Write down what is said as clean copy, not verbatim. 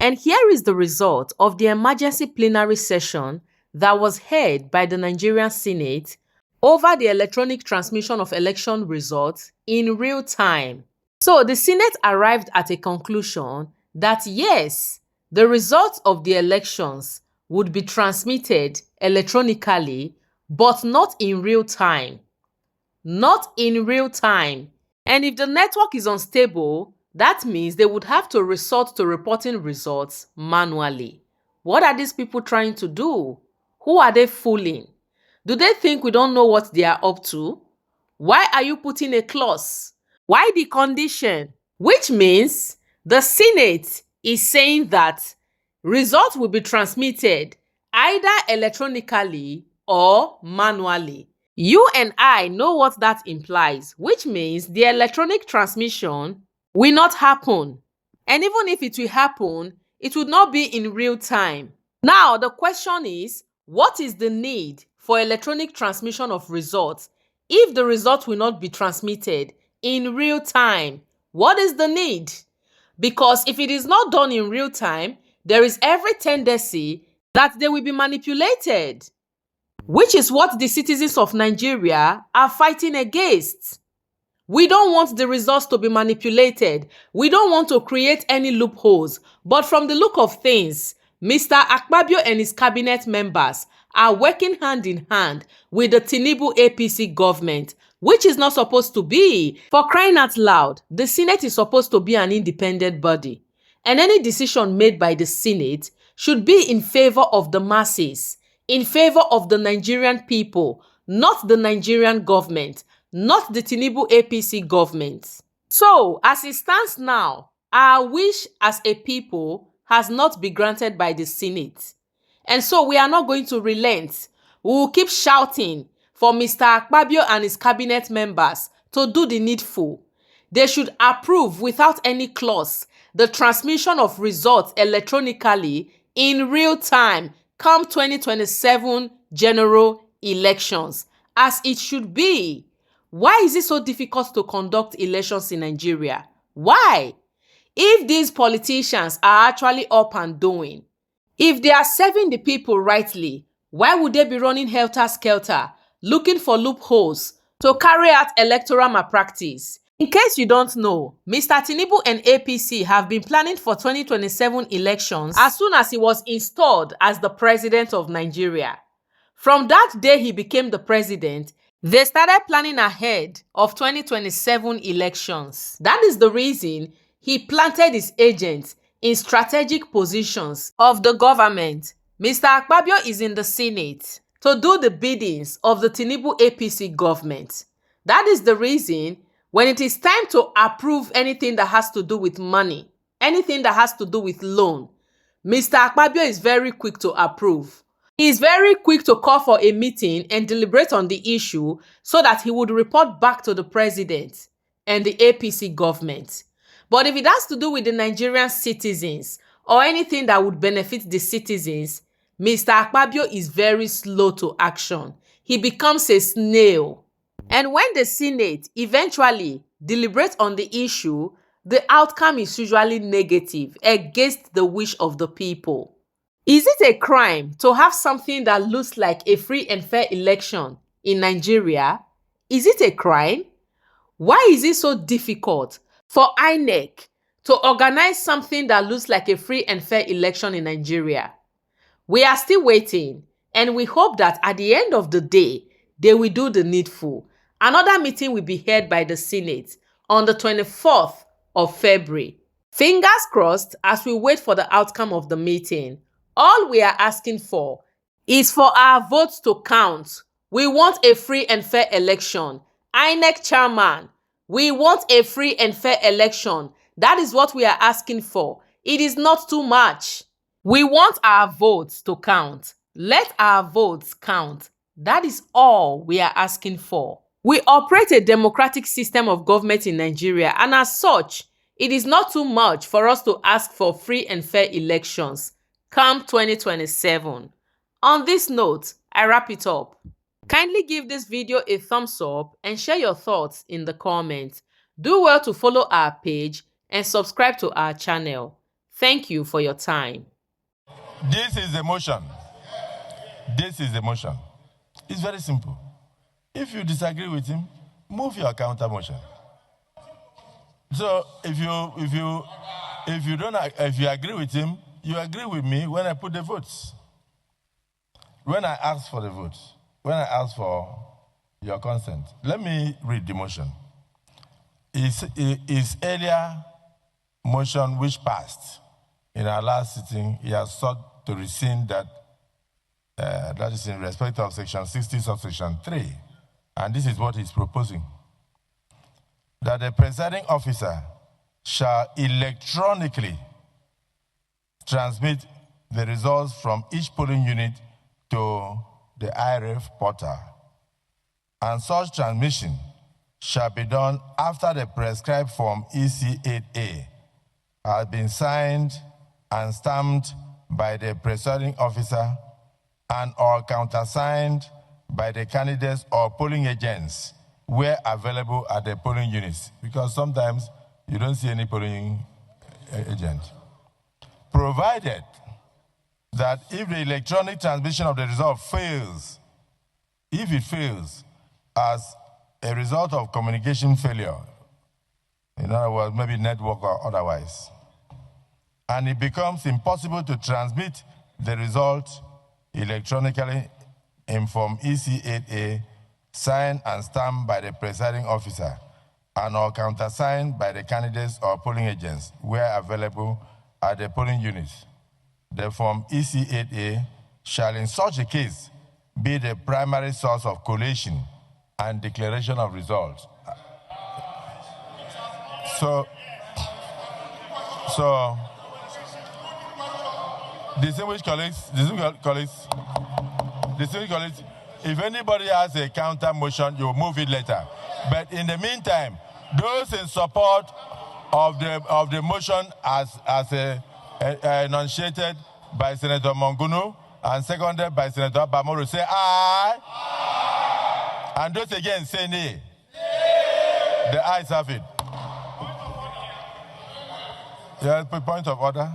And here is the result of the emergency plenary session that was held by the Nigerian Senate over the electronic transmission of election results in real time. So the Senate arrived at a conclusion that yes, the results of the elections would be transmitted electronically, but not in real time. Not in real time. And if the network is unstable, that means they would have to resort to reporting results manually. What are these people trying to do? Who are they fooling? Do they think we don't know what they are up to? Why are you putting a clause? Why the condition? Which means the Senate is saying that results will be transmitted either electronically or manually. You and I know what that implies, which means the electronic transmission will not happen. And even if it will happen, it would not be in real time. Now, the question is, what is the need for electronic transmission of results if the result will not be transmitted in real time? What is the need? Because if it is not done in real time, there is every tendency that they will be manipulated, which is what the citizens of Nigeria are fighting against. We don't want the results to be manipulated. We don't want to create any loopholes. But from the look of things, Mr. Akpabio and his cabinet members are working hand in hand with the Tinubu APC government, which is not supposed to be. For crying out loud, the Senate is supposed to be an independent body, and any decision made by the Senate should be in favor of the masses, in favor of the Nigerian people, not the Nigerian government, not the Tinubu APC government. So, as it stands now, our wish as a people has not been granted by the Senate. And so we are not going to relent. We will keep shouting for Mr. Akpabio and his cabinet members to do the needful. They should approve without any clause the transmission of results electronically in real time come 2027 general elections, as it should be. Why is it so difficult to conduct elections in Nigeria? Why? If these politicians are actually up and doing, if they are serving the people rightly, why would they be running helter-skelter, looking for loopholes to carry out electoral malpractice? In case you don't know, Mr. Tinubu and APC have been planning for 2027 elections as soon as he was installed as the president of Nigeria. From that day he became the president, they started planning ahead of 2027 elections. That is the reason he planted his agents in strategic positions of the government. Mr. Akpabio is in the Senate to do the biddings of the Tinubu APC government. That is the reason when it is time to approve anything that has to do with money, anything that has to do with loan, Mr. Akpabio is very quick to approve. He is very quick to call for a meeting and deliberate on the issue so that he would report back to the president and the APC government. But if it has to do with the Nigerian citizens or anything that would benefit the citizens, Mr. Akpabio is very slow to action. He becomes a snail. And when the Senate eventually deliberates on the issue, the outcome is usually negative against the wish of the people. Is it a crime to have something that looks like a free and fair election in Nigeria? Is it a crime? Why is it so difficult for INEC to organize something that looks like a free and fair election in Nigeria? We are still waiting, and we hope that at the end of the day, they will do the needful. Another meeting will be held by the Senate on the 24th of February. Fingers crossed as we wait for the outcome of the meeting. All we are asking for is for our votes to count. We want a free and fair election. INEC chairman, we want a free and fair election. That is what we are asking for. It is not too much. We want our votes to count. Let our votes count. That is all we are asking for. We operate a democratic system of government in Nigeria, and as such, it is not too much for us to ask for free and fair elections come 2027. On this note, I wrap it up. Kindly give this video a thumbs up and share your thoughts in the comments. Do well to follow our page and subscribe to our channel. Thank you for your time. This is the motion. This is the motion. It's very simple. If you disagree with him, move your counter motion. So if you agree with him, you agree with me when I put the votes. When I ask for the votes, when I ask for your consent, let me read the motion. His earlier motion which passed in our last sitting, he has sought to rescind that. That is in respect of section 60, subsection 3. And this is what he's proposing. That the presiding officer shall electronically transmit the results from each polling unit to the IREF portal. And such transmission shall be done after the prescribed form EC8A has been signed and stamped by the presiding officer and or countersigned by the candidates or polling agents where available at the polling units, because sometimes you don't see any polling agent. Provided that if the electronic transmission of the result fails, if it fails as a result of communication failure, in other words, maybe network or otherwise, and it becomes impossible to transmit the result electronically in Form EC8A, signed and stamped by the presiding officer and or countersigned by the candidates or polling agents where available at the polling units. The Form EC8A shall in such a case be the primary source of collation and declaration of results. So distinguished colleagues, if anybody has a counter motion, you move it later. But in the meantime, those in support of the motion as enunciated by Senator Mongunu and seconded by Senator Bamoro, say aye. Aye. And those again say nay. The ayes have it. Yeah, point of order.